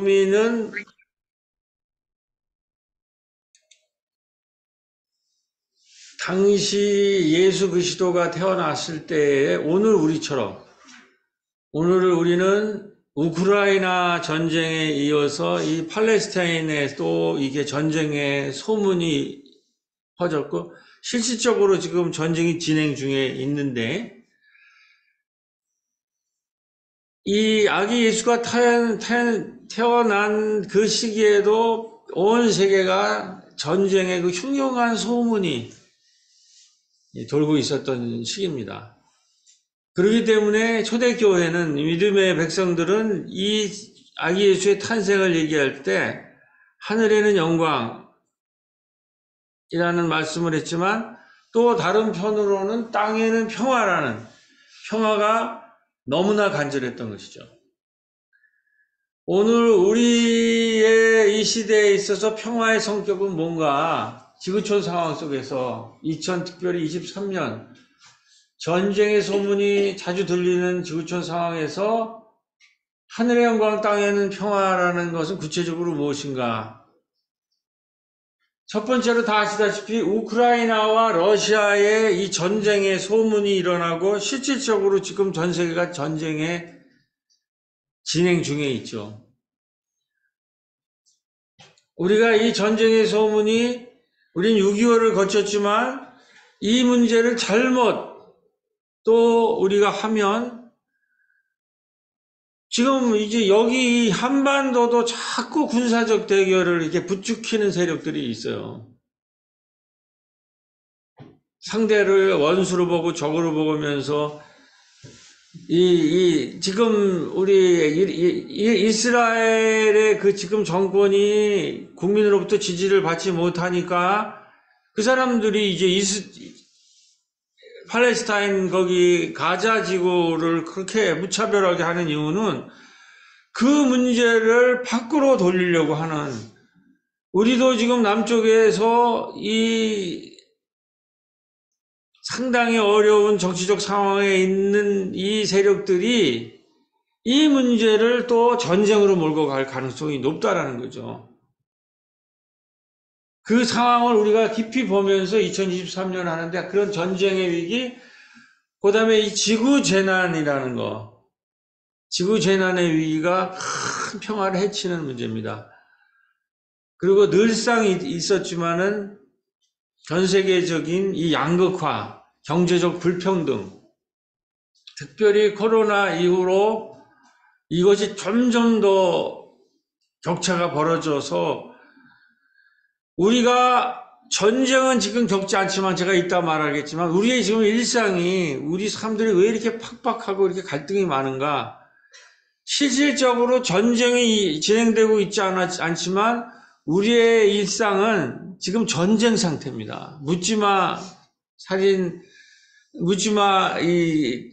의미는 당시 예수 그리스도가 태어났을 때에 오늘 우리처럼 오늘 우리는 우크라이나 전쟁에 이어서 이 팔레스타인에 또 이게 전쟁의 소문이 퍼졌고 실질적으로 지금 전쟁이 진행 중에 있는데 이 아기 예수가 태어난 그 시기에도 온 세계가 전쟁의 그 흉흉한 소문이 돌고 있었던 시기입니다. 그렇기 때문에 초대교회는 믿음의 백성들은 이 아기 예수의 탄생을 얘기할 때 하늘에는 영광이라는 말씀을 했지만 또 다른 편으로는 땅에는 평화라는 평화가 너무나 간절했던 것이죠. 오늘 우리의 이 시대에 있어서 평화의 성격은 뭔가 지구촌 상황 속에서 특별히 23년 전쟁의 소문이 자주 들리는 지구촌 상황에서 하늘의 영광 땅에는 평화라는 것은 구체적으로 무엇인가? 첫 번째로 다 아시다시피 우크라이나와 러시아의 이 전쟁의 소문이 일어나고 실질적으로 지금 전 세계가 전쟁에 진행 중에 있죠. 우리가 이 전쟁의 소문이 우린 6.25를 거쳤지만 이 문제를 잘못 또 우리가 하면 지금 이제 여기 한반도도 자꾸 군사적 대결을 이렇게 부추기는 세력들이 있어요. 상대를 원수로 보고 적으로 보면서 지금 우리 이스라엘의 그 지금 정권이 국민으로부터 지지를 받지 못하니까 그 사람들이 이제 팔레스타인 거기 가자 지구를 그렇게 무차별하게 하는 이유는 그 문제를 밖으로 돌리려고 하는 우리도 지금 남쪽에서 이 상당히 어려운 정치적 상황에 있는 이 세력들이 이 문제를 또 전쟁으로 몰고 갈 가능성이 높다라는 거죠. 그 상황을 우리가 깊이 보면서 2023년 하는데 그런 전쟁의 위기, 그 다음에 이 지구재난이라는 거, 지구재난의 위기가 큰 평화를 해치는 문제입니다. 그리고 늘상 있었지만은 전 세계적인 이 양극화, 경제적 불평등, 특별히 코로나 이후로 이것이 점점 더 격차가 벌어져서 우리가 전쟁은 지금 겪지 않지만 제가 이따 말하겠지만 우리의 지금 일상이 우리 사람들이 왜 이렇게 팍팍하고 이렇게 갈등이 많은가? 실질적으로 전쟁이 진행되고 있지 않지만 우리의 일상은 지금 전쟁 상태입니다. 묻지마 살인, 묻지마 이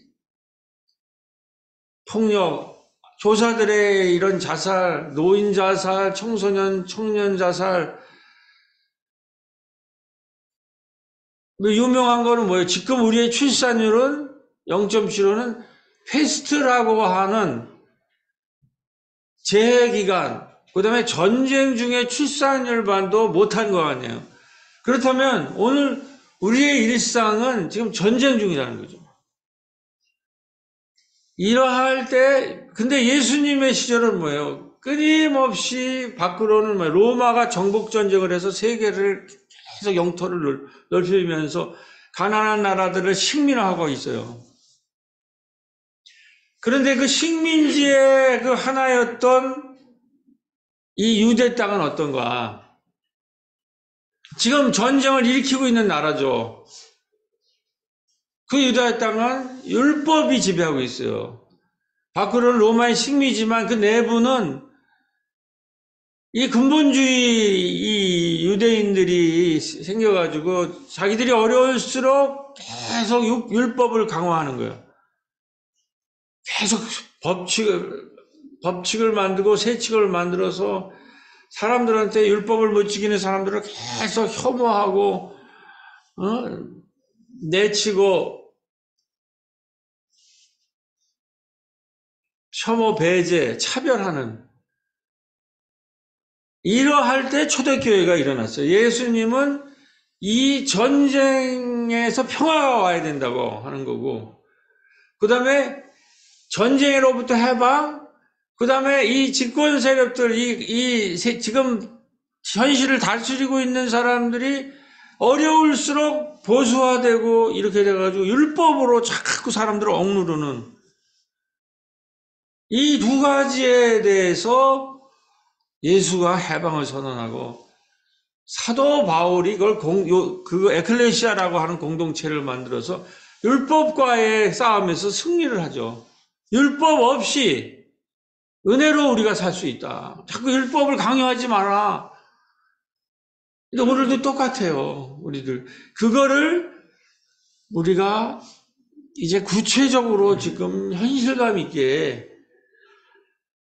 폭력, 교사들의 이런 자살, 노인 자살, 청년 자살. 유명한 거는 뭐예요? 지금 우리의 출산율은 0.75는 패스트라고 하는 재해기간, 그 다음에 전쟁 중에 출산율 반도 못한 거 아니에요. 그렇다면 오늘 우리의 일상은 지금 전쟁 중이라는 거죠. 이러할 때, 근데 예수님의 시절은 뭐예요? 끊임없이 밖으로는 뭐예요? 로마가 정복전쟁을 해서 세계를 계속 영토를 넓히면서 가난한 나라들을 식민화하고 있어요. 그런데 그 식민지의 그 하나였던 이 유대 땅은 어떤가? 지금 전쟁을 일으키고 있는 나라죠. 그 유다 땅은 율법이 지배하고 있어요. 밖으로는 로마의 식민지만 그 내부는 이 근본주의 이 유대인들이 생겨가지고 자기들이 어려울수록 계속 율법을 강화하는 거예요. 계속 법칙을 만들고 세칙을 만들어서 사람들한테 율법을 못 지키는 사람들을 계속 혐오하고 내치고 혐오, 배제, 차별하는 이러할 때 초대교회가 일어났어요. 예수님은 이 전쟁에서 평화가 와야 된다고 하는 거고, 그 다음에 전쟁으로부터 해방, 그 다음에 이 집권 세력들, 지금 현실을 다스리고 있는 사람들이 어려울수록 보수화되고 이렇게 돼가지고 율법으로 자꾸 사람들을 억누르는 이 두 가지에 대해서 예수가 해방을 선언하고 사도 바울이 그거 에클레시아라고 하는 공동체를 만들어서 율법과의 싸움에서 승리를 하죠. 율법 없이 은혜로 우리가 살 수 있다. 자꾸 율법을 강요하지 마라. 근데 오늘도 똑같아요. 우리들. 그거를 우리가 이제 구체적으로 지금 현실감 있게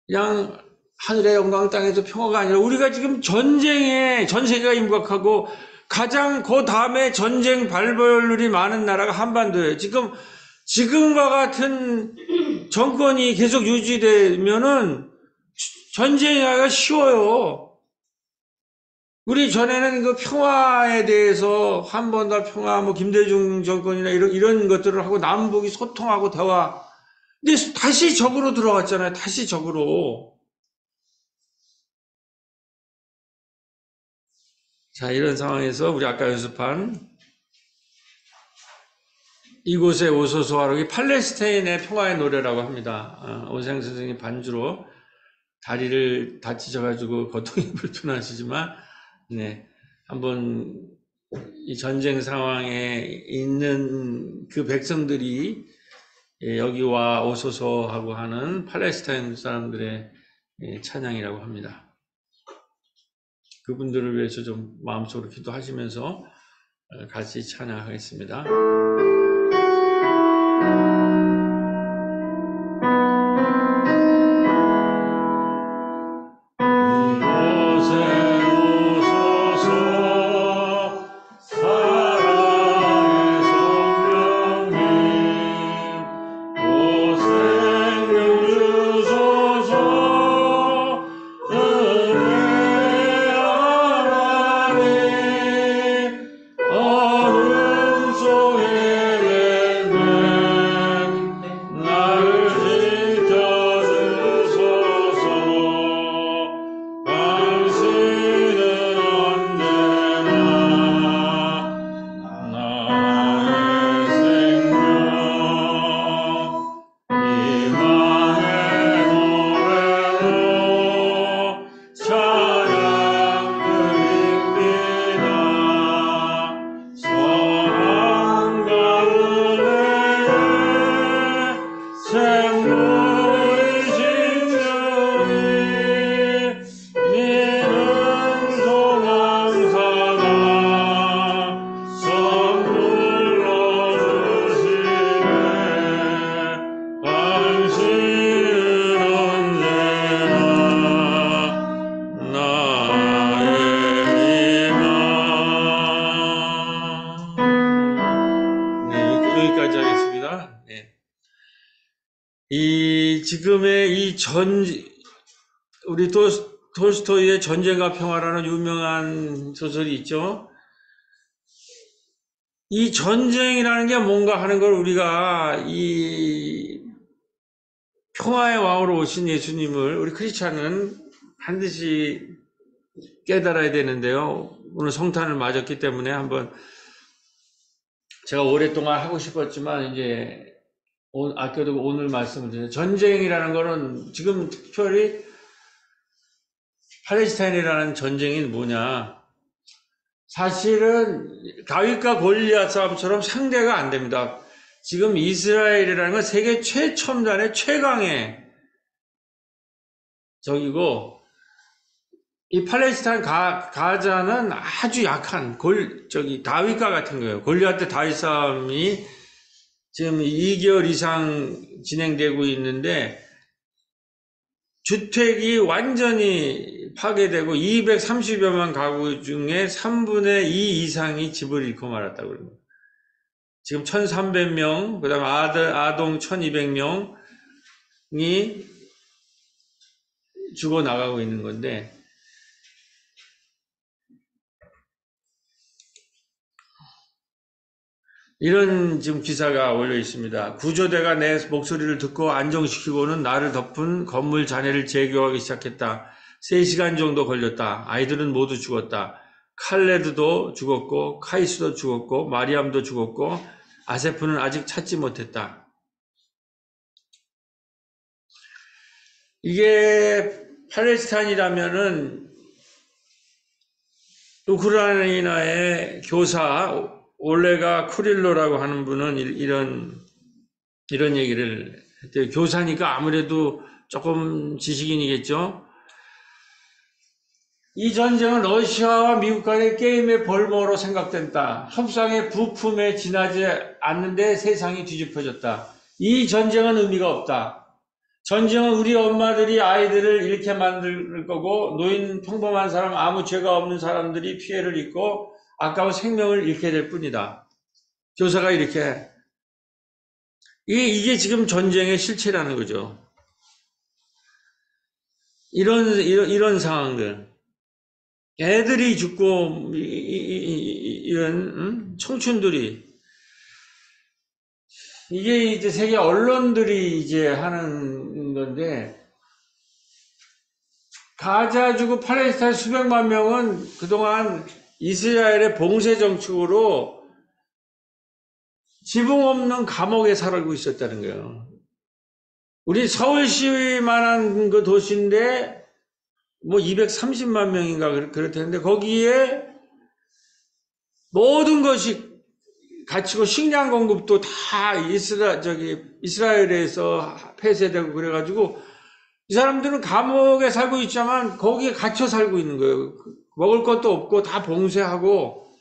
그냥 하늘의 영광 땅에서 평화가 아니라 우리가 지금 전쟁에 전 세계가 임박하고 가장 그 다음에 전쟁 발발률이 많은 나라가 한반도예요. 지금과 같은 정권이 계속 유지되면은 전쟁이 하기가 쉬워요. 우리 전에는 그 평화에 대해서 한 번 더 평화, 김대중 정권이나 이런 것들을 하고 남북이 소통하고 대화. 근데 다시 적으로 들어갔잖아요. 다시 적으로. 자, 이런 상황에서 우리 아까 연습한 이곳에 오소서 하루기 팔레스타인의 평화의 노래라고 합니다. 오생 선생님 반주로 다리를 다치셔가지고 고통이 불편하시지만, 네, 한번 이 전쟁 상황에 있는 그 백성들이 여기 와 오소서 하고 하는 팔레스타인 사람들의 찬양이라고 합니다. 그분들을 위해서 좀 마음속으로 기도하시면서 같이 찬양하겠습니다. 지금의 우리 톨스토이의 전쟁과 평화라는 유명한 소설이 있죠. 이 전쟁이라는 게 뭔가 하는 걸 우리가 이 평화의 왕으로 오신 예수님을 우리 크리스찬은 반드시 깨달아야 되는데요. 오늘 성탄을 맞았기 때문에 한번 제가 오랫동안 하고 싶었지만 이제 아껴두고 오늘 말씀을 드려요. 전쟁이라는 거는 지금 특별히 팔레스타인이라는 전쟁이 뭐냐. 사실은 다윗과 골리앗 싸움처럼 상대가 안 됩니다. 지금 이스라엘이라는 건 세계 최첨단의 최강의 적이고, 이 팔레스타인 가자는 아주 약한 다윗과 같은 거예요. 골리앗 대 다윗 싸움이 지금 2개월 이상 진행되고 있는데 주택이 완전히 파괴되고 230여만 가구 중에 3분의 2 이상이 집을 잃고 말았다고 그럽니다. 지금 1,300명, 그 다음에 아동 1,200명이 죽어나가고 있는 건데, 이런 지금 기사가 올려 있습니다. 구조대가 내 목소리를 듣고 안정시키고는 나를 덮은 건물 잔해를 재교하기 시작했다. 3시간 정도 걸렸다. 아이들은 모두 죽었다. 칼레드도 죽었고 카이스도 죽었고 마리암도 죽었고 아세프는 아직 찾지 못했다. 이게 팔레스타인이라면은 우크라이나의 교사 올레가 쿠릴로라고 하는 분은 이런 얘기를 했대요. 교사니까 아무래도 조금 지식인이겠죠. 이 전쟁은 러시아와 미국 간의 게임의 벌모로 생각된다. 협상의 부품에 지나지 않는데 세상이 뒤집혀졌다. 이 전쟁은 의미가 없다. 전쟁은 우리 엄마들이 아이들을 잃게 만들 거고 노인 평범한 사람 아무 죄가 없는 사람들이 피해를 입고 아까운 생명을 잃게 될 뿐이다. 교사가 이렇게 이게 지금 전쟁의 실체라는 거죠. 이런 상황들. 애들이 죽고 이런 청춘들이 이게 이제 세계 언론들이 이제 하는 건데 가자 주고 팔레스타인 수백만 명은 그동안 이스라엘의 봉쇄 정책으로 지붕 없는 감옥에 살고 있었다는 거예요. 우리 서울시만한 그 도시인데 뭐 230만 명인가 그렇다는데 거기에 모든 것이 갇히고 식량 공급도 다 이스라엘에서 폐쇄되고 그래가지고 이 사람들은 감옥에 살고 있지만 거기에 갇혀 살고 있는 거예요. 먹을 것도 없고 다 봉쇄하고.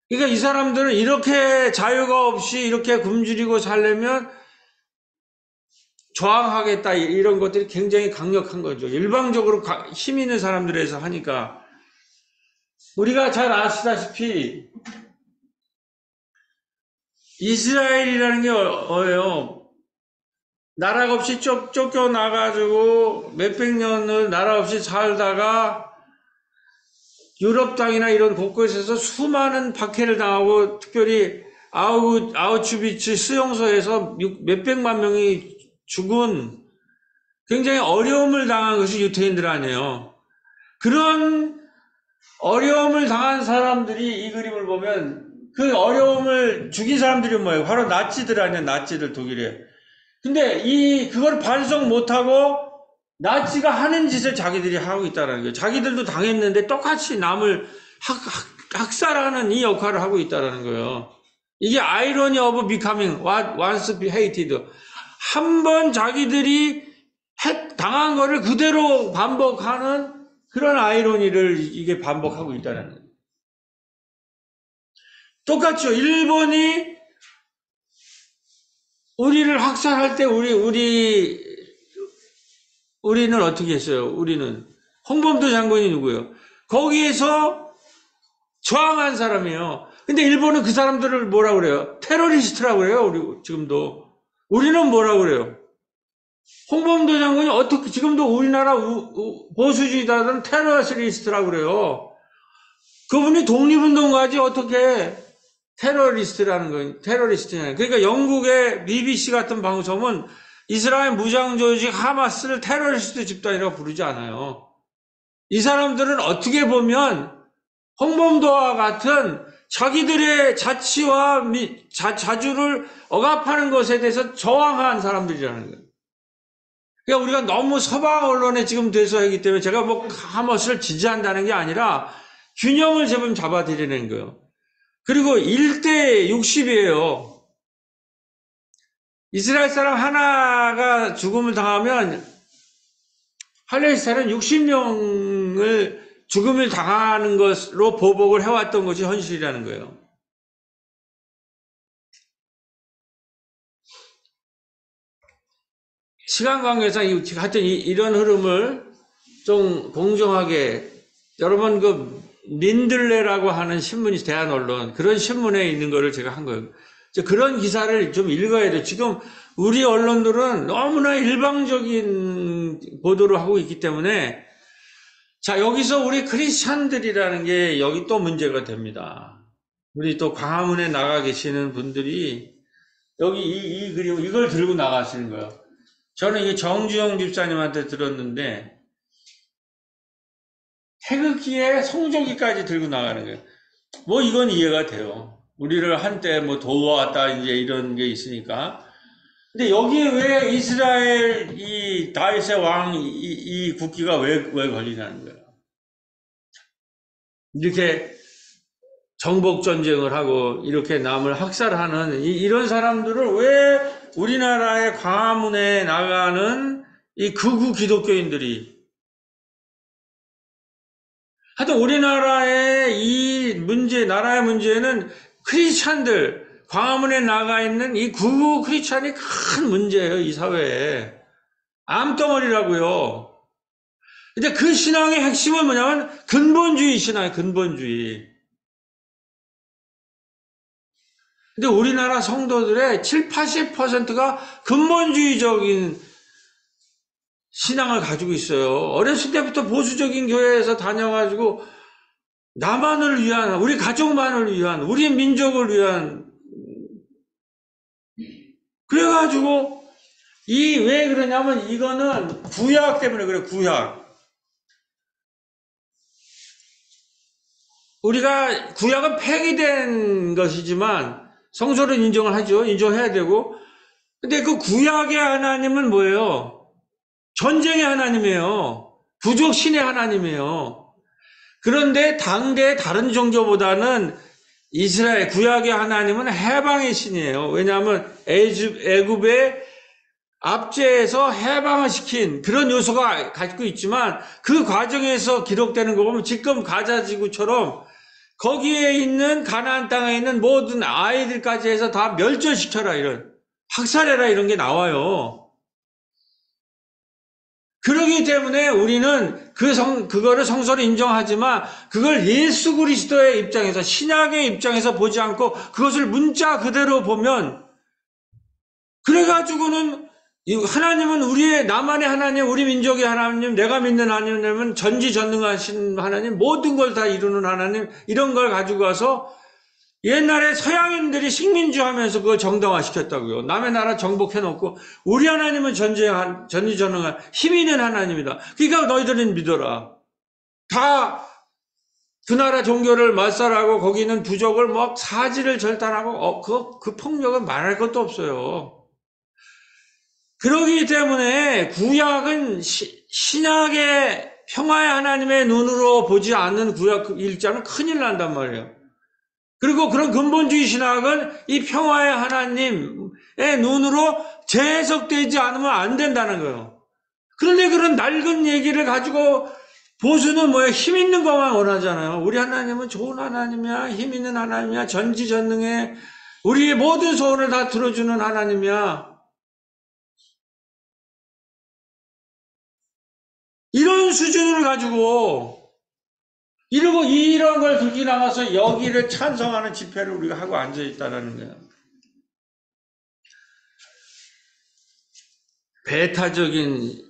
그러니까 이 사람들은 이렇게 자유가 없이 이렇게 굶주리고 살려면 저항하겠다 이런 것들이 굉장히 강력한 거죠. 일방적으로 힘 있는 사람들에서 하니까. 우리가 잘 아시다시피 이스라엘이라는 게 뭐예요? 나라 없이 쫓겨나가지고 몇백 년을 나라 없이 살다가 유럽 땅이나 이런 곳곳에서 수많은 박해를 당하고 특별히 아우슈비츠 수용소에서 몇백만 명이 죽은 굉장히 어려움을 당한 것이 유태인들 아니에요. 그런 어려움을 당한 사람들이 이 그림을 보면 그 어려움을 죽인 사람들이 뭐예요? 바로 나치들 아니에요? 나치들 독일에. 근데 그걸 반성 못하고 나치가 하는 짓을 자기들이 하고 있다는 거예요. 자기들도 당했는데 똑같이 남을 학살하는 이 역할을 하고 있다는 거예요. 이게 irony of becoming what once hated. 한 번 자기들이 당한 거를 그대로 반복하는 그런 아이러니를 이게 반복하고 있다는 거예요. 똑같죠. 일본이 우리를 학살할 때 우리는 어떻게 했어요? 우리는 홍범도 장군이 누구예요? 거기에서 저항한 사람이에요. 근데 일본은 그 사람들을 뭐라 그래요? 테러리스트라고 그래요. 우리 지금도. 우리는 뭐라 그래요? 홍범도 장군이 어떻게 지금도 우리나라 보수주의자들은 테러리스트라고 그래요. 그분이 독립운동가지 어떻게 테러리스트라는 거예요. 테러리스트냐. 그러니까 영국의 BBC 같은 방송은 이스라엘 무장조직 하마스를 테러리스트 집단이라고 부르지 않아요. 이 사람들은 어떻게 보면 홍범도와 같은 자기들의 자치와 자주를 억압하는 것에 대해서 저항한 사람들이라는 거예요. 그러니까 우리가 너무 서방 언론에 지금 대서하기 때문에 제가 뭐 하마스를 지지한다는 게 아니라 균형을 좀 잡아드리는 거예요. 그리고 1대 60이에요. 이스라엘 사람 하나가 죽음을 당하면 팔레스타인은 60명을 죽음을 당하는 것으로 보복을 해왔던 것이 현실이라는 거예요. 시간 관계상 하여튼 이런 흐름을 좀 공정하게 여러분 민들레라고 하는 신문이 대한 언론 그런 신문에 있는 거를 제가 한 거예요. 그런 기사를 좀 읽어야 돼요. 지금 우리 언론들은 너무나 일방적인 보도를 하고 있기 때문에 자 여기서 우리 크리스찬들이라는 게 여기 또 문제가 됩니다. 우리 또 광화문에 나가 계시는 분들이 여기 이 그림, 이걸 들고 나가시는 거예요. 저는 이게 정주영 집사님한테 들었는데, 태극기에 성조기까지 들고 나가는 거예요. 뭐 이건 이해가 돼요. 우리를 한때 뭐 도와왔다 이제 이런 게 있으니까. 근데 여기에 왜 이스라엘 이 다윗의 왕 이 국기가 왜 걸리냐는 거예요. 이렇게 정복 전쟁을 하고 이렇게 남을 학살하는 이런 사람들을 왜 우리나라의 광화문에 나가는 이 극우 기독교인들이, 하여튼 우리나라의 이 문제, 나라의 문제는 크리스찬들, 광화문에 나가 있는 이 극우 크리스찬이 큰 문제예요, 이 사회에. 암덩어리라고요. 근데 그 신앙의 핵심은 뭐냐면 근본주의 신앙이에요, 근본주의. 근데 우리나라 성도들의 7, 80%가 근본주의적인 신앙을 가지고 있어요. 어렸을 때부터 보수적인 교회에서 다녀가지고 나만을 위한, 우리 가족만을 위한, 우리 민족을 위한, 그래가지고 왜 그러냐면 이거는 구약 때문에 그래요, 구약. 우리가 구약은 폐기된 것이지만 성서를 인정을 하죠. 인정해야 되고. 근데 그 구약의 하나님은 뭐예요? 전쟁의 하나님이에요. 부족 신의 하나님이에요. 그런데 당대 다른 종교보다는 이스라엘 구약의 하나님은 해방의 신이에요. 왜냐하면 애굽의 압제에서 해방을 시킨 그런 요소가 갖고 있지만 그 과정에서 기록되는 거 보면 지금 가자 지구처럼 거기에 있는 가나안 땅에 있는 모든 아이들까지 해서 다 멸절시켜라, 이런 학살해라, 이런 게 나와요. 그러기 때문에 우리는 그거를 성서로 인정하지만 그걸 예수 그리스도의 입장에서, 신약의 입장에서 보지 않고 그것을 문자 그대로 보면, 그래가지고는 하나님은 우리의, 나만의 하나님, 우리 민족의 하나님, 내가 믿는 하나님은 전지전능하신 하나님, 모든 걸 다 이루는 하나님, 이런 걸 가지고 와서 옛날에 서양인들이 식민지 하면서 그걸 정당화시켰다고요. 남의 나라 정복해놓고 우리 하나님은 전지전능한 힘 있는 하나님이다. 그러니까 너희들은 믿어라. 다 그 나라 종교를 말살하고 거기 있는 부족을 막 사지를 절단하고 그 폭력은 말할 것도 없어요. 그러기 때문에 구약은 신약의 평화의 하나님의 눈으로 보지 않는 구약 일자는 큰일 난단 말이에요. 그리고 그런 근본주의 신학은 이 평화의 하나님의 눈으로 재해석되지 않으면 안 된다는 거예요. 그런데 그런 낡은 얘기를 가지고 보수는 뭐예요? 힘 있는 것만 원하잖아요. 우리 하나님은 좋은 하나님이야, 힘 있는 하나님이야, 전지전능해, 우리의 모든 소원을 다 들어주는 하나님이야. 이런 수준을 가지고 이러고 이런 걸 들기 나가서 여기를 찬성하는 집회를 우리가 하고 앉아 있다는 거예요. 배타적인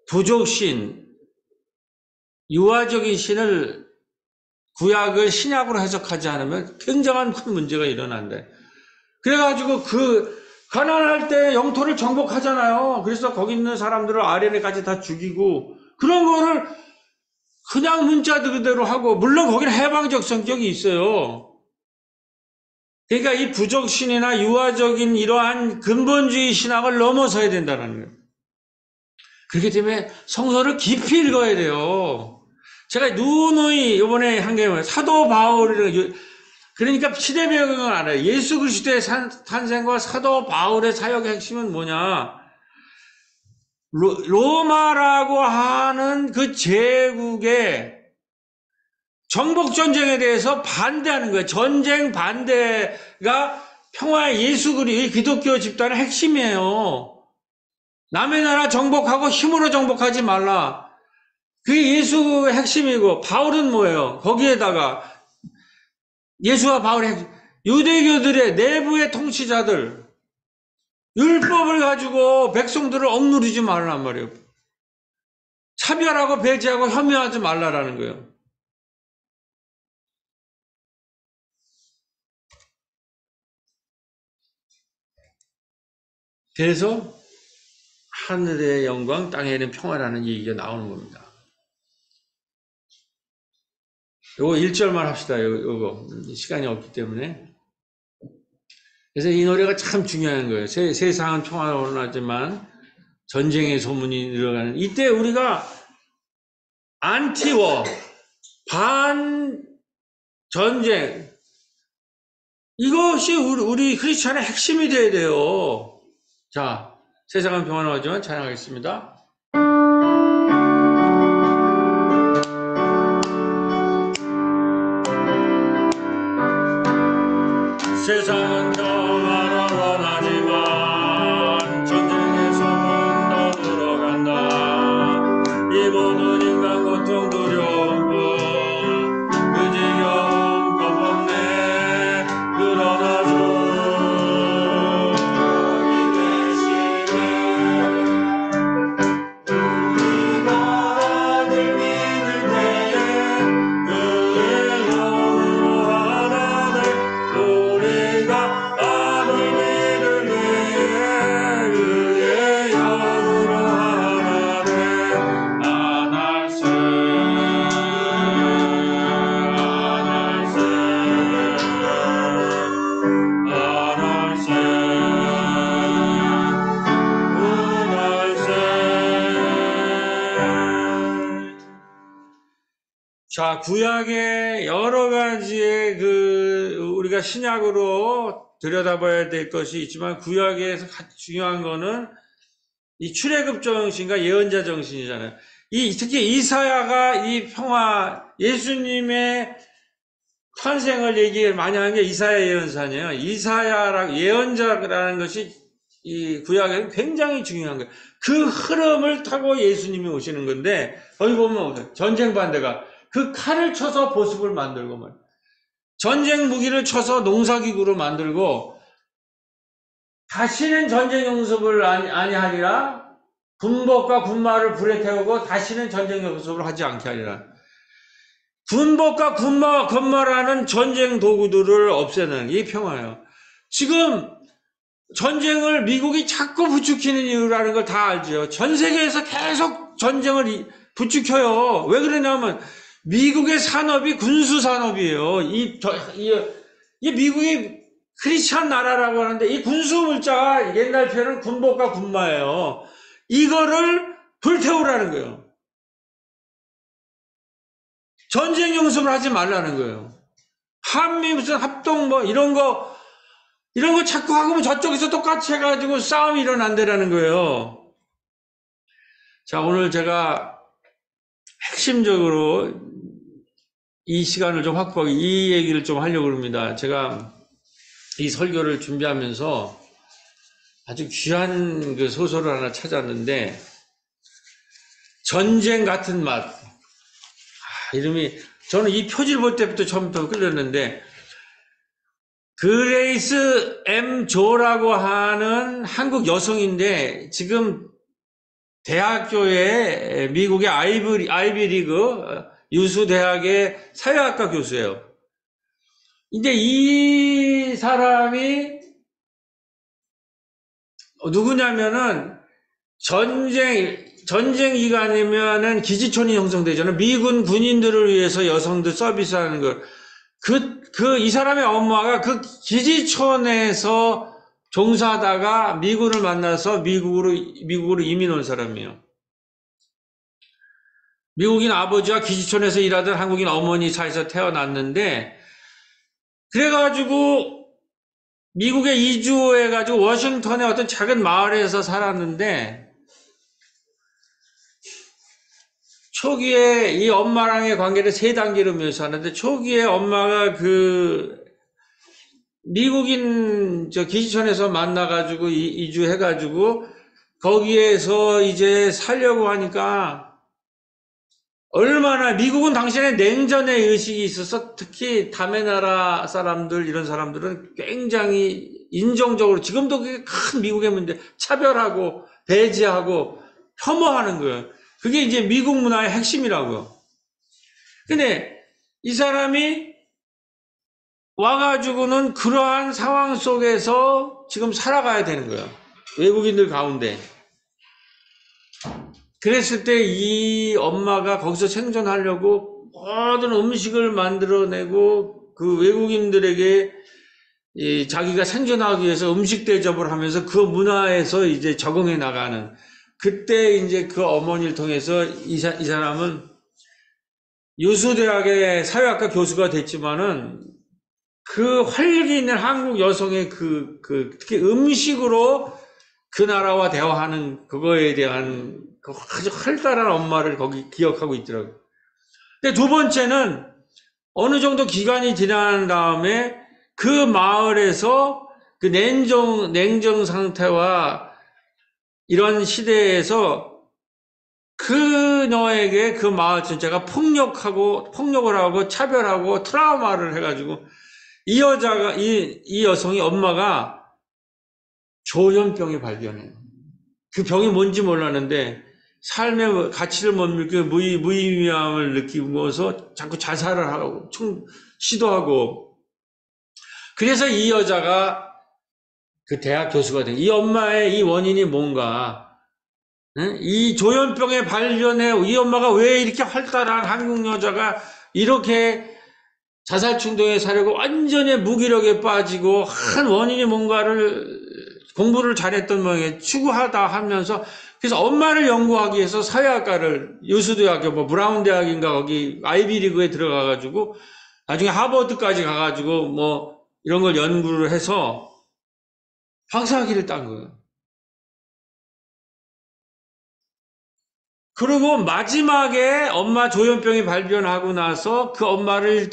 부족신, 유아적인 신을, 구약을 신약으로 해석하지 않으면 굉장한 큰 문제가 일어난대. 그래가지고 가난할 때 영토를 정복하잖아요. 그래서 거기 있는 사람들을 아레네까지 다 죽이고, 그런 거를 그냥 문자 그대로 하고, 물론 거기는 해방적 성격이 있어요. 그러니까 이 부족신이나 유아적인 이러한 근본주의 신학을 넘어서야 된다는 거예요. 그렇기 때문에 성서를 깊이 읽어야 돼요. 제가 누누이 이번에 한 게 사도 바울을, 그러니까 시대 배경을 알아요. 예수 그리스도의 탄생과 사도 바울의 사역의 핵심은 뭐냐? 로마라고 하는 그 제국의 정복전쟁에 대해서 반대하는 거예요. 전쟁 반대가 평화의 예수 그리스도의 기독교 집단의 핵심이에요. 남의 나라 정복하고 힘으로 정복하지 말라. 그게 예수의 핵심이고, 바울은 뭐예요? 거기에다가 예수와 바울의 핵심, 유대교들의 내부의 통치자들, 율법을 가지고 백성들을 억누르지 말란 말이에요. 차별하고 배제하고 혐오하지 말라라는 거예요. 그래서 하늘의 영광, 땅에는 평화라는 얘기가 나오는 겁니다. 요거 1절만 합시다. 요거. 시간이 없기 때문에. 그래서 이 노래가 참 중요한 거예요. 세상은 평화로우지만 전쟁의 소문이 늘어가는. 이때 우리가 안티워, 반전쟁, 이것이 우리 크리스찬의 핵심이 돼야 돼요. 자, 세상은 평화로우지만 찬양하겠습니다. 세상은 평화로 원하지만 전쟁의 소문 더 들어간다. 이 모든 인간 고통 두려움 그 지겨움 겁없네. 그러나 주 자, 구약의 여러 가지의 우리가 신약으로 들여다봐야 될 것이 있지만, 구약에서 가장 중요한 거는 이 출애굽 정신과 예언자 정신이잖아요. 특히 이사야가 이 예수님의 탄생을 많이 하는 게 이사야 예언사네요. 이사야랑 예언자라는 것이 이 구약에는 굉장히 중요한 거예요. 그 흐름을 타고 예수님이 오시는 건데, 거기 보면 전쟁 반대가 그 칼을 쳐서 보습을 만들고 말이에요. 전쟁 무기를 쳐서 농사기구로 만들고 다시는 전쟁 연습을 아니하리라. 군복과 군마를 불에 태우고 다시는 전쟁 연습을 하지 않게 하리라. 군복과 군마라는 전쟁 도구들을 없애는 이 평화예요. 지금 전쟁을 미국이 자꾸 부추기는 이유라는 걸 다 알죠. 전 세계에서 계속 전쟁을 부추겨요. 왜 그러냐면 미국의 산업이 군수 산업이에요. 이 미국이 크리스찬 나라라고 하는데 이 군수 물자가 옛날 표현은 군복과 군마예요. 이거를 불태우라는 거예요. 전쟁 연습을 하지 말라는 거예요. 한미 무슨 합동 이런 거 자꾸 하고 저쪽에서 똑같이 해가지고 싸움이 일어난다라는 거예요. 자, 오늘 제가 핵심적으로 이 시간을 좀 확보하고 이 얘기를 좀 하려고 합니다. 제가 이 설교를 준비하면서 아주 귀한 그 소설을 하나 찾았는데, 전쟁 같은 맛. 이름이, 저는 이 표지를 볼 때부터 처음부터 끌렸는데, 그레이스 M. 조라고 하는 한국 여성인데, 지금 대학교에 미국의 아이비리그 유수 대학의 사회학과 교수예요. 근데 이 사람이 누구냐면은 전쟁 기간이면은 기지촌이 형성되잖아요. 미군 군인들을 위해서 여성들 서비스하는 걸. 이 사람의 엄마가 그 기지촌에서 종사하다가 미군을 만나서 미국으로 이민 온 사람이에요. 미국인 아버지와 기지촌에서 일하던 한국인 어머니 사이에서 태어났는데, 그래가지고 미국에 이주해가지고 워싱턴의 어떤 작은 마을에서 살았는데, 초기에 이 엄마랑의 관계를 3단계로 묘사하는데, 초기에 엄마가 미국인 기지촌에서 만나가지고 이주해가지고 거기에서 이제 살려고 하니까, 얼마나 미국은 당시에 냉전의 의식이 있어서 특히 남의 나라 사람들, 이런 사람들은 굉장히 인종적으로, 지금도 그게 큰 미국의 문제, 차별하고 배제하고 혐오하는 거예요. 그게 이제 미국 문화의 핵심이라고요. 근데 이 사람이 와가지고는 그러한 상황 속에서 지금 살아가야 되는 거예요. 외국인들 가운데. 그랬을 때 이 엄마가 거기서 생존하려고 모든 음식을 만들어내고 그 외국인들에게 자기가 생존하기 위해서 음식 대접을 하면서 그 문화에서 이제 적응해 나가는, 그때 이제 그 어머니를 통해서 이 사람은 유수대학의 사회학과 교수가 됐지만은 그 활기 있는 한국 여성의 특히 음식으로 그 나라와 대화하는 그거에 대한 그 아주 활달한 엄마를 거기 기억하고 있더라고요. 근데 두 번째는 어느 정도 기간이 지난 다음에 그 마을에서 그 냉정 상태와 이런 시대에서 그녀에게 그 마을 전체가 폭력을 하고 차별하고 트라우마를 해가지고 이 여자가, 이 여성이 엄마가 조현병이 발견해요. 그 병이 뭔지 몰랐는데 삶의 가치를 못 느끼고 무의미함을 느끼면서 자꾸 자살을 하고 시도하고, 그래서 이 여자가 그 대학 교수가 된, 이 엄마의 이 원인이 뭔가, 이 조현병의 발견에 이 엄마가 왜 이렇게 활달한 한국 여자가 이렇게 자살 충동에 사려고 완전히 무기력에 빠지고 한 원인이 뭔가를 공부를 잘했던 모양에 추구하다 하면서, 그래서 엄마를 연구하기 위해서 사회학과를 유수대학교 뭐 브라운 대학인가 거기 아이비리그에 들어가가지고 나중에 하버드까지 가가지고 뭐 이런 걸 연구를 해서 박사학위를 딴 거예요. 그리고 마지막에 엄마 조현병이 발견하고 나서 그 엄마를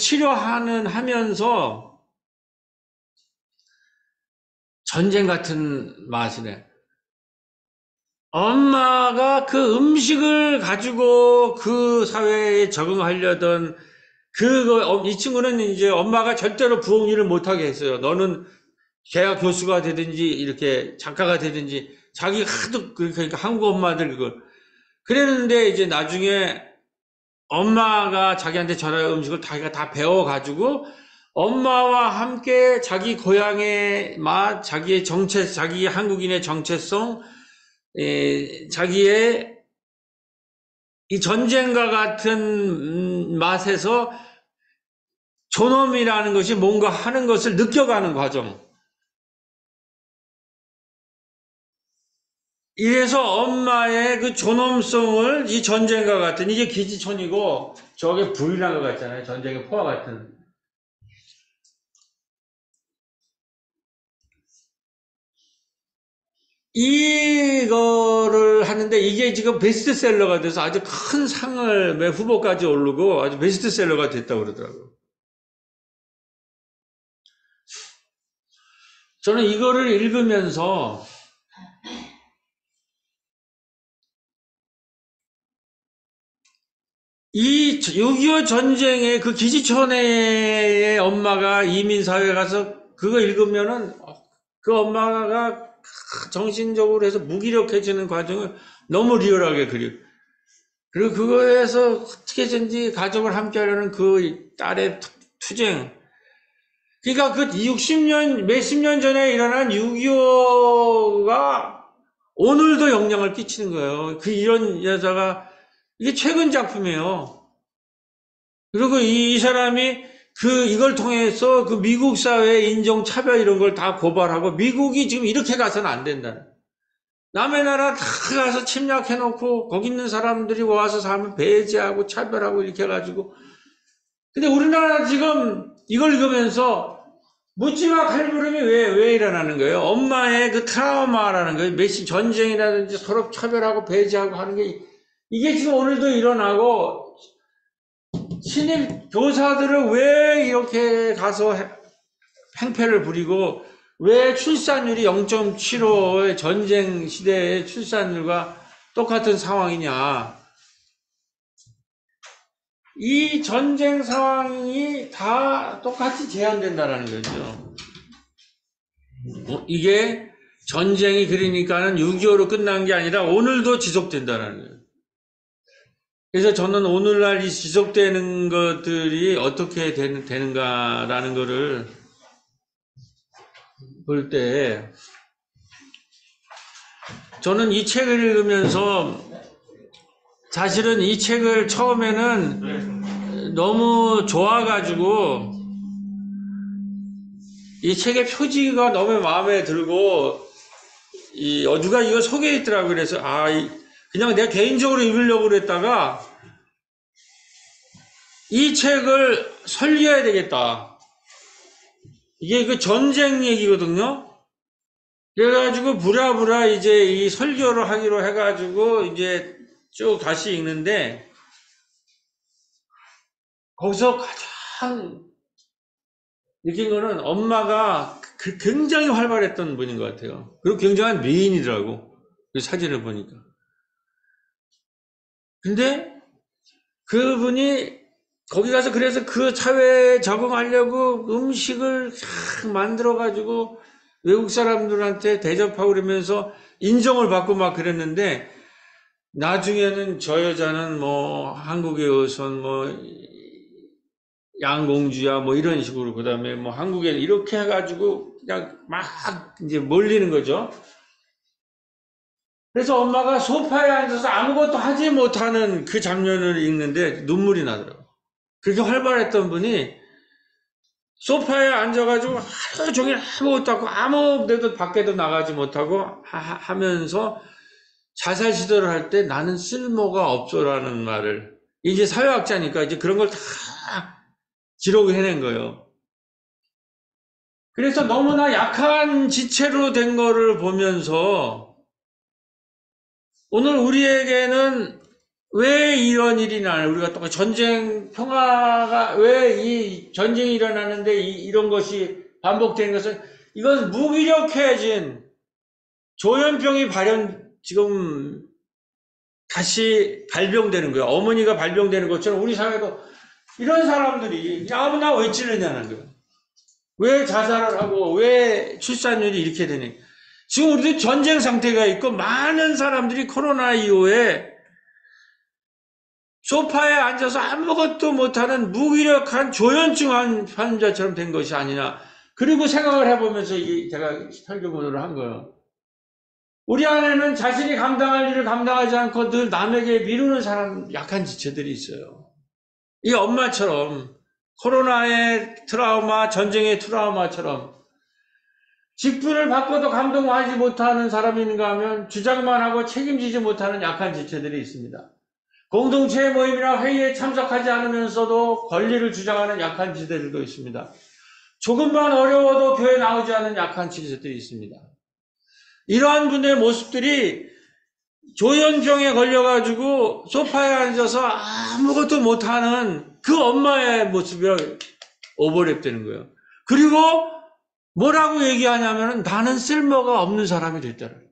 하면서 전쟁 같은 맛이네. 엄마가 그 음식을 가지고 그 사회에 적응하려던 이 친구는 이제 엄마가 절대로 부엌 일을 못하게 했어요. 너는 대학 교수가 되든지 이렇게 작가가 되든지, 자기 하도 그러니까 한국 엄마들 그랬는데 이제 나중에 엄마가 자기한테 전할 음식을 자기가 다 배워가지고 엄마와 함께 자기 고향의 맛, 자기의 자기 한국인의 정체성, 자기의 이 전쟁과 같은 맛에서 존엄이라는 것이 뭔가 하는 것을 느껴가는 과정. 이래서 엄마의 그 존엄성을 이 전쟁과 같은, 이게 기지촌이고 저게 불이란 것 같잖아요. 전쟁의 포화 같은. 이거를 하는데 이게 지금 베스트셀러가 돼서 아주 큰 상을 후보까지 오르고 아주 베스트셀러가 됐다고 그러더라고요. 저는 이거를 읽으면서 이 6.25 전쟁의 그 기지촌의 엄마가 이민사회에 가서 그거 읽으면은 그 엄마가 정신적으로 해서 무기력해지는 과정을 너무 리얼하게 그리고, 그리고 그거에서 어떻게든지 가족을 함께 하려는 그 딸의 투쟁. 그러니까 그 60년, 몇십 년 전에 일어난 6.25가 오늘도 영향을 끼치는 거예요. 이런 여자가, 이게 최근 작품이에요. 그리고 이 사람이 이걸 통해서 그 미국 사회 인종차별 이런 걸 다 고발하고, 미국이 지금 이렇게 가서는 안 된다는. 남의 나라 다 가서 침략해놓고 거기 있는 사람들이 와서 살면 배제하고 차별하고 이렇게 해가지고. 근데 우리나라 지금 이걸 읽으면서 묻지마 칼부림이 왜 일어나는 거예요? 엄마의 그 트라우마라는 거예요. 전쟁이라든지 서로 차별하고 배제하고 하는 게, 이게 지금 오늘도 일어나고, 신입 교사들을 왜 이렇게 가서 행패를 부리고, 왜 출산율이 0.75의 전쟁 시대의 출산율과 똑같은 상황이냐. 이 전쟁 상황이 다 똑같이 재현된다는 거죠. 이게 전쟁이 그러니까는 6.25로 끝난 게 아니라 오늘도 지속된다는 거예요. 그래서 저는 오늘날 이 지속되는 것들이 어떻게 되는가라는 거를 볼 때, 저는 이 책을 읽으면서 사실은 이 책을 처음에는 너무 좋아가지고 이 책의 표지가 너무 마음에 들고 누가 이거 소개했더라고. 그래서 그냥 내가 개인적으로 읽으려고 그랬다가 이 책을 설계해야 되겠다. 이게 그 전쟁 얘기거든요. 그래가지고 부랴부랴 이제 이 설교를 하기로 해가지고 이제 쭉 다시 읽는데 거기서 가장 느낀 거는 엄마가 굉장히 활발했던 분인 것 같아요. 그리고 굉장한 미인이더라고. 그 사진을 보니까. 근데 그분이 거기 가서 그래서 그 사회에 적응하려고 음식을 만들어가지고 외국 사람들한테 대접하고 그러면서 인정을 받고 막 그랬는데 나중에는 저 여자는 뭐 한국에 어선 뭐 양공주야 뭐 이런 식으로 그다음에 뭐 한국에 이렇게 해가지고 그냥 막 이제 몰리는 거죠. 그래서 엄마가 소파에 앉아서 아무것도 하지 못하는 그 장면을 읽는데 눈물이 나더라고요. 그렇게 활발했던 분이 소파에 앉아가지고 하루 종일 아무것도 하고 아무 데도 밖에도 나가지 못하고 하면서 자살 시도를 할 때 나는 쓸모가 없어라는 말을 이제 사회학자니까 이제 그런 걸 다 기록을 해낸 거예요. 그래서 너무나 약한 지체로 된 거를 보면서 오늘 우리에게는 왜 이런 일이 나요? 우리가 또 전쟁, 평화가 왜 이 전쟁이 일어나는데 이런 것이 반복되는 것은 이건 무기력해진 조현병이 지금 다시 발병되는 거예요. 어머니가 발병되는 것처럼 우리 사회도 이런 사람들이 아무나 왜 찌르냐는 거예요. 왜 자살을 하고 왜 출산율이 이렇게 되냐. 지금 우리도 전쟁 상태가 있고 많은 사람들이 코로나 이후에 소파에 앉아서 아무것도 못하는 무기력한 조현증 환자처럼 된 것이 아니냐. 그리고 생각을 해보면서 제가 설교문을 한 거예요. 우리 안에는 자신이 감당할 일을 감당하지 않고 늘 남에게 미루는 사람, 약한 지체들이 있어요. 이 엄마처럼 코로나의 트라우마, 전쟁의 트라우마처럼 직분을 바꿔도 감동하지 못하는 사람이 있는가 하면 주장만 하고 책임지지 못하는 약한 지체들이 있습니다. 공동체 모임이나 회의에 참석하지 않으면서도 권리를 주장하는 약한 지체들도 있습니다. 조금만 어려워도 교회 나오지 않는 약한 지체들이 있습니다. 이러한 분의 모습들이 조현병에 걸려가지고 소파에 앉아서 아무것도 못하는 그 엄마의 모습이 오버랩되는 거예요. 그리고 뭐라고 얘기하냐면 나는 쓸모가 없는 사람이 됐다는 거예요.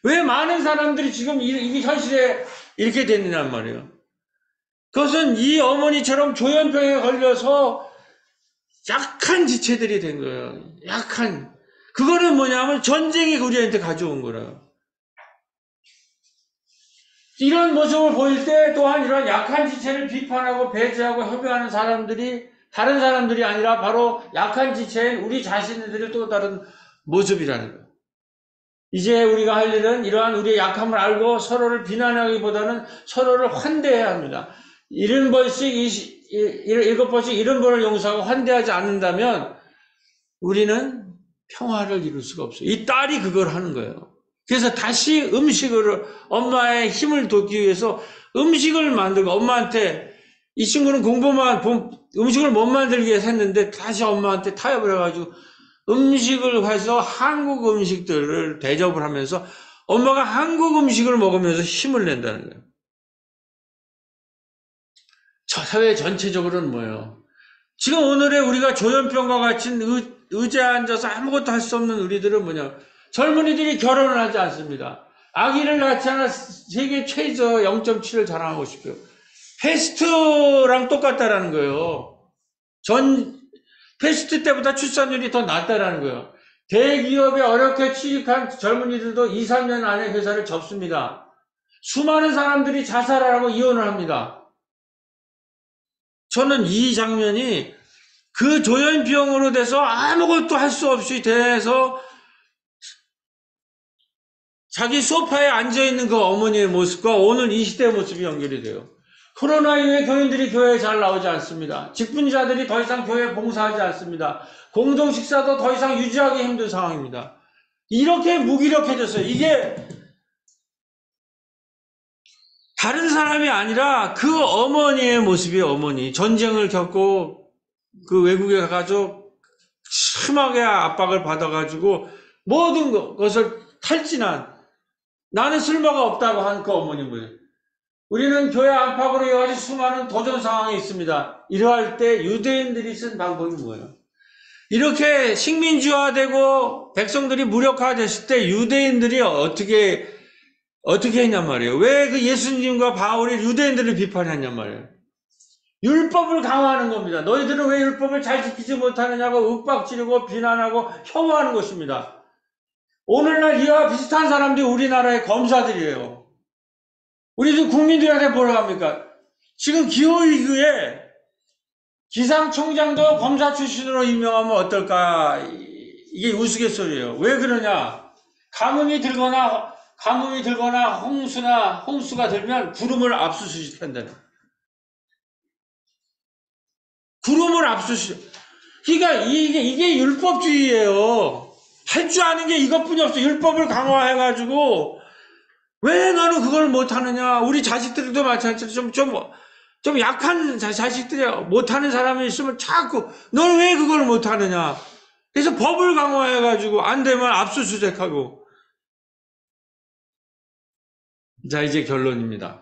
왜 많은 사람들이 지금 이게 현실에 이렇게 됐느냐 말이에요. 그것은 이 어머니처럼 조현병에 걸려서 약한 지체들이 된 거예요. 약한. 그거는 뭐냐면 전쟁이 우리한테 가져온 거라요. 이런 모습을 보일 때 또한 이런 약한 지체를 비판하고 배제하고 협의하는 사람들이 다른 사람들이 아니라 바로 약한 지체인 우리 자신들의 또 다른 모습이라는 거예요. 이제 우리가 할 일은 이러한 우리의 약함을 알고 서로를 비난하기보다는 서로를 환대해야 합니다. 70번씩, 7번씩 70번을 용서하고 환대하지 않는다면 우리는 평화를 이룰 수가 없어요. 이 딸이 그걸 하는 거예요. 그래서 다시 엄마의 힘을 돕기 위해서 음식을 만들고 엄마한테 이 친구는 음식을 못 만들기 위해서 했는데 다시 엄마한테 타협을 해가지고 음식을 해서 한국 음식들을 대접을 하면서 엄마가 한국 음식을 먹으면서 힘을 낸다는 거예요. 저 사회 전체적으로는 뭐예요? 지금 오늘의 우리가 조현병과 같이 의자에 앉아서 아무것도 할 수 없는 우리들은 뭐냐? 젊은이들이 결혼을 하지 않습니다. 아기를 낳지 않아 세계 최저 0.7을 자랑하고 싶어요. 패스트랑 똑같다라는 거예요. 패스트 때보다 출산율이 더 낮다라는 거예요. 대기업에 어렵게 취직한 젊은이들도 2, 3년 안에 회사를 접습니다. 수많은 사람들이 자살을 하고 이혼을 합니다. 저는 이 장면이 그 조현병으로 돼서 아무것도 할 수 없이 돼서 자기 소파에 앉아있는 그 어머니의 모습과 오늘 이 시대의 모습이 연결이 돼요. 코로나 이후에 교인들이 교회에 잘 나오지 않습니다. 직분자들이 더 이상 교회에 봉사하지 않습니다. 공동 식사도 더 이상 유지하기 힘든 상황입니다. 이렇게 무기력해졌어요. 이게 다른 사람이 아니라 그 어머니의 모습이에요. 어머니. 전쟁을 겪고 그 외국에 가가지고 심하게 압박을 받아가지고 모든 것을 탈진한, 나는 쓸모가 없다고 한 그 어머님을. 우리는 교회 안팎으로 여러 가지 수많은 도전 상황이 있습니다. 이러할 때 유대인들이 쓴 방법이 뭐예요? 이렇게 식민지화되고 백성들이 무력화됐을 때 유대인들이 어떻게 했냔 말이에요. 왜 그 예수님과 바울이 유대인들을 비판했냔 말이에요. 율법을 강화하는 겁니다. 너희들은 왜 율법을 잘 지키지 못하느냐고 윽박지르고 비난하고 혐오하는 것입니다. 오늘날 이와 비슷한 사람들이 우리나라의 검사들이에요. 우리도 국민들한테 뭐라고 합니까? 지금 기호위기에 기상청장도 검사 출신으로 임명하면 어떨까? 이게 우스갯소리예요. 왜 그러냐? 가뭄이 들거나 홍수가 들면 구름을 압수수색한다는. 구름을 압수수색. 그러니까 이게 율법주의예요. 할 줄 아는 게 이것뿐이 없어. 율법을 강화해가지고 왜 너는 그걸 못하느냐? 우리 자식들도 마찬가지로 좀 약한 자식들이 못하는 사람이 있으면 자꾸 너는 왜 그걸 못하느냐? 그래서 법을 강화해가지고 안 되면 압수수색하고. 자, 이제 결론입니다.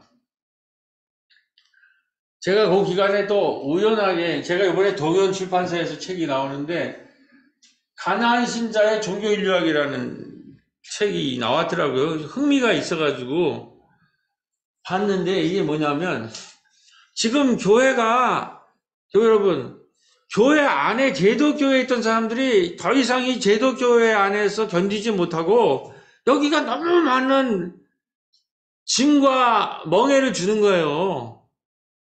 제가 그 기간에 또 우연하게 제가 이번에 동현 출판사에서 책이 나오는데 가나안 신자의 종교인류학이라는 책이 나왔더라고요. 흥미가 있어가지고 봤는데 이게 뭐냐면 지금 교회 여러분, 교회 안에 제도교회에 있던 사람들이 더 이상 이 제도교회 안에서 견디지 못하고 여기가 너무 많은 짐과 멍해를 주는 거예요.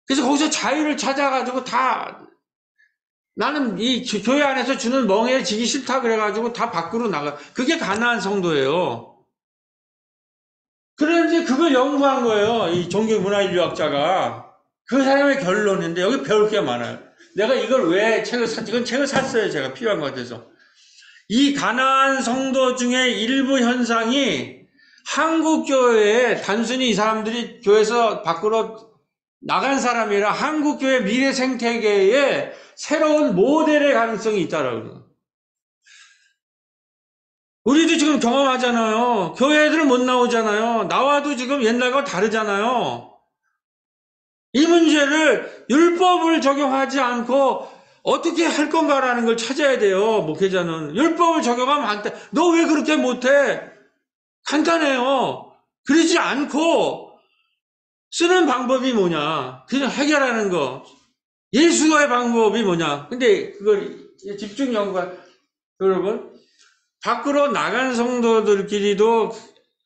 그래서 거기서 자유를 찾아가지고 나는 이 교회 안에서 주는 멍해를 지기 싫다 그래가지고 다 밖으로 나가. 그게 가나안 성도예요. 그런데 그걸 연구한 거예요. 이 종교문화인류학자가. 그 사람의 결론인데 여기 배울 게 많아요. 내가 이걸 왜 이건 책을 샀어요. 제가 필요한 것 같아서. 이 가나안 성도 중에 일부 현상이 한국교회에 단순히 이 사람들이 교회에서 밖으로 나간 사람이라 한국교회 미래 생태계에 새로운 모델의 가능성이 있다라고 그래요. 우리도 지금 경험하잖아요. 교회 애들 못 나오잖아요. 나와도 지금 옛날과 다르잖아요. 이 문제를 율법을 적용하지 않고 어떻게 할 건가라는 걸 찾아야 돼요. 목회자는. 율법을 적용하면 안 돼. 너 왜 그렇게 못해? 간단해요. 그러지 않고 쓰는 방법이 뭐냐. 그냥 해결하는 거. 예수의 방법이 뭐냐. 근데 그걸 집중 연구가, 여러분, 밖으로 나간 성도들끼리도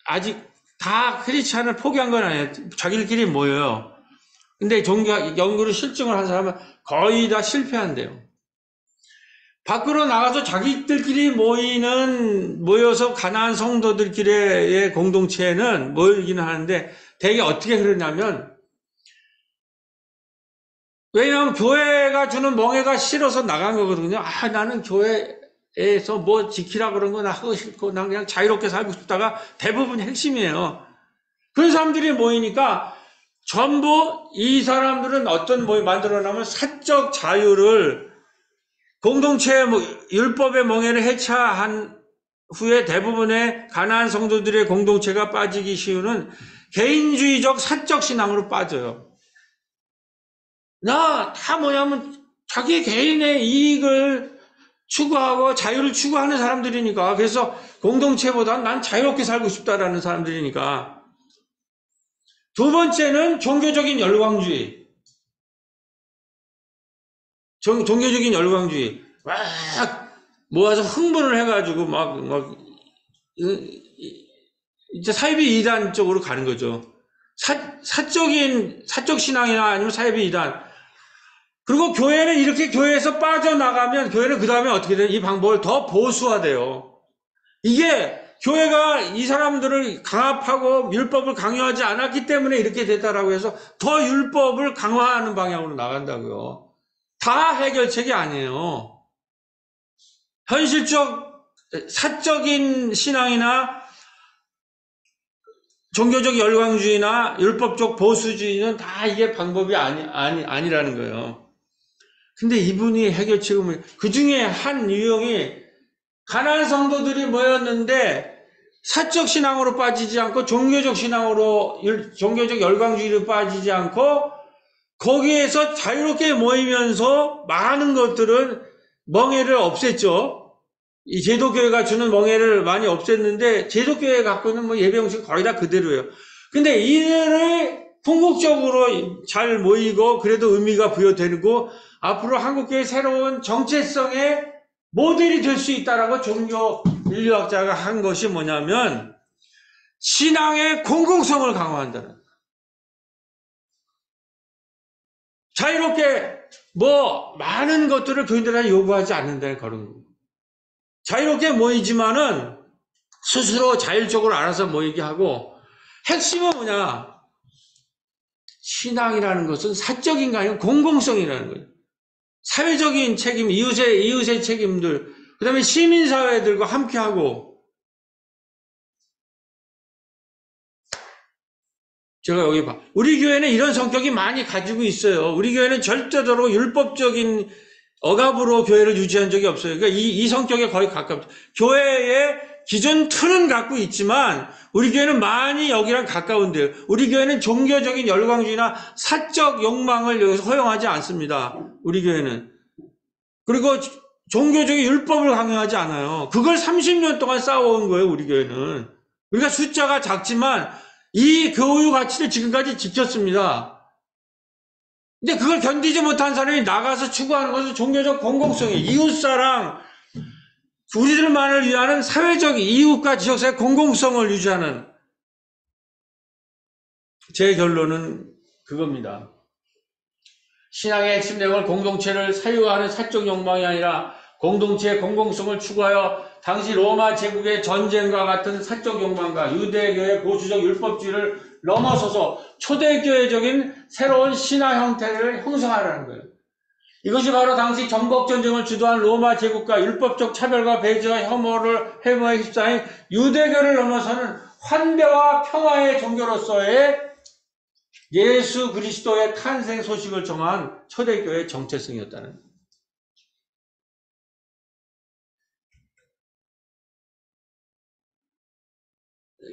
아직 다 크리스찬을 포기한 건 아니에요. 자기들끼리 모여요. 근데 연구를 실증을 한 사람은 거의 다 실패한대요. 밖으로 나가서 자기들끼리 모여서 가나안 성도들끼리의 공동체에는 모이기는 하는데 대개 어떻게 그러냐면, 왜냐하면 교회가 주는 멍해가 싫어서 나간 거거든요. 나는 교회에서 뭐 지키라 그런 거 나 하고 싶고 난 그냥 자유롭게 살고 싶다가 대부분이 핵심이에요. 그런 사람들이 모이니까 전부 이 사람들은 어떤 모임 만들어내면 사적 자유를 공동체의 율법의 멍해를 해체한 후에 대부분의 가나안 성도들의 공동체가 빠지기 쉬우는 개인주의적 사적 신앙으로 빠져요. 다 뭐냐면 자기 개인의 이익을 추구하고 자유를 추구하는 사람들이니까. 그래서 공동체보다 난 자유롭게 살고 싶다라는 사람들이니까. 두 번째는 종교적인 열광주의. 종교적인 열광주의. 막 모아서 흥분을 해가지고 이제 사이비 이단 쪽으로 가는 거죠. 사적 신앙이나 아니면 사이비 이단. 그리고 교회는 이렇게 교회에서 빠져나가면 교회는 그 다음에 어떻게 돼요? 이 방법을 더 보수화돼요. 이게 교회가 이 사람들을 강압하고 율법을 강요하지 않았기 때문에 이렇게 됐다라고 해서 더 율법을 강화하는 방향으로 나간다고요. 다 해결책이 아니에요. 현실적, 사적인 신앙이나 종교적 열광주의나 율법적 보수주의는 다 이게 방법이 아니라는 거예요. 근데 이분이 해결책을, 그 중에 한 유형이 가난한 성도들이 모였는데 사적 신앙으로 빠지지 않고 종교적 신앙으로, 종교적 열광주의로 빠지지 않고 거기에서 자유롭게 모이면서 많은 것들은 멍해를 없앴죠. 이 제도교회가 주는 멍해를 많이 없앴는데 제도교회 갖고 있는 뭐 예배 형식 거의 다 그대로예요. 근데 이들을 궁극적으로 잘 모이고 그래도 의미가 부여되고 앞으로 한국교회 새로운 정체성의 모델이 될 수 있다라고 종교 인류학자가 한 것이 뭐냐면 신앙의 공공성을 강화한다는. 자유롭게 뭐 많은 것들을 교인들한테 요구하지 않는다는 그런 거. 자유롭게 모이지만은 스스로 자율적으로 알아서 모이게 하고 핵심은 뭐냐? 신앙이라는 것은 사적인 게 아니고 공공성이라는 거예요. 사회적인 책임, 이웃의 책임들, 그 다음에 시민사회들과 함께하고 제가 여기 봐. 우리 교회는 이런 성격이 많이 가지고 있어요. 우리 교회는 절대적으로 율법적인 억압으로 교회를 유지한 적이 없어요. 그러니까 이 성격에 거의 가깝죠. 교회의 기존 틀은 갖고 있지만 우리 교회는 많이 여기랑 가까운데요. 우리 교회는 종교적인 열광주의나 사적 욕망을 여기서 허용하지 않습니다. 우리 교회는. 그리고 종교적인 율법을 강요하지 않아요. 그걸 30년 동안 쌓아온 거예요. 우리 교회는. 우리가 숫자가 작지만 이 교육 가치를 지금까지 지켰습니다. 근데 그걸 견디지 못한 사람이 나가서 추구하는 것은 종교적 공공성이에요. 이웃사랑, 우리들만을 위하는 사회적 이웃과 지역사회 공공성을 유지하는 제 결론은 그겁니다. 신앙의 핵심 내용을 공동체를 사유하는 사적 욕망이 아니라 공동체의 공공성을 추구하여 당시 로마 제국의 전쟁과 같은 사적 욕망과 유대교의 보수적 율법주의를 넘어서서 초대교회적인 새로운 신화 형태를 형성하라는 거예요. 이것이 바로 당시 전복전쟁을 주도한 로마 제국과 율법적 차별과 배제와 혐오에 휩싸인 유대교를 넘어서는 환대와 평화의 종교로서의 예수 그리스도의 탄생 소식을 정한 초대교회의 정체성이었다는 거예요.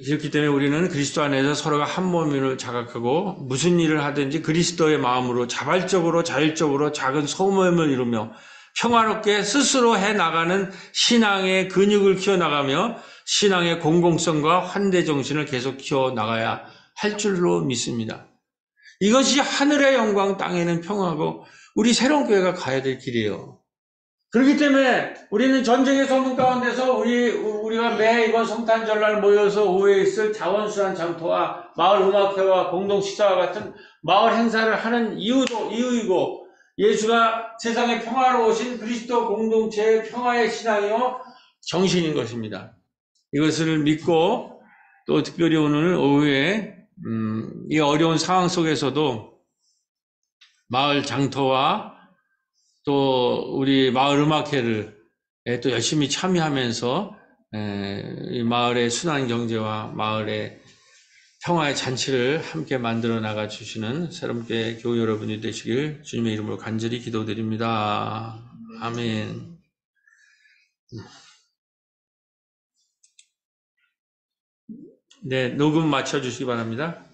그렇기 때문에 우리는 그리스도 안에서 서로가 한 몸임을 자각하고 무슨 일을 하든지 그리스도의 마음으로 자발적으로 자율적으로 작은 소모임을 이루며 평화롭게 스스로 해나가는 신앙의 근육을 키워나가며 신앙의 공공성과 환대 정신을 계속 키워나가야 할 줄로 믿습니다. 이것이 하늘의 영광 땅에는 평화고 우리 새로운 교회가 가야 될 길이에요. 그렇기 때문에 우리는 전쟁의 소문 가운데서 우리가 매 이번 성탄절날 모여서 오후에 있을 자원수란 장터와 마을 음악회와 공동 식사와 같은 마을 행사를 하는 이유이고 예수가 세상에 평화로 오신 그리스도 공동체의 평화의 신앙이요 정신인 것입니다. 이것을 믿고 또 특별히 오늘 오후에 이 어려운 상황 속에서도 마을 장터와 또 우리 마을 음악회를 또 열심히 참여하면서 이 마을의 순환 경제와 마을의 평화의 잔치를 함께 만들어 나가 주시는 새롭게 교회 여러분이 되시길 주님의 이름으로 간절히 기도드립니다. 아멘. 네, 녹음 맞춰 주시기 바랍니다.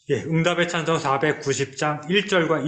예, 응답의 찬송 490장 1절과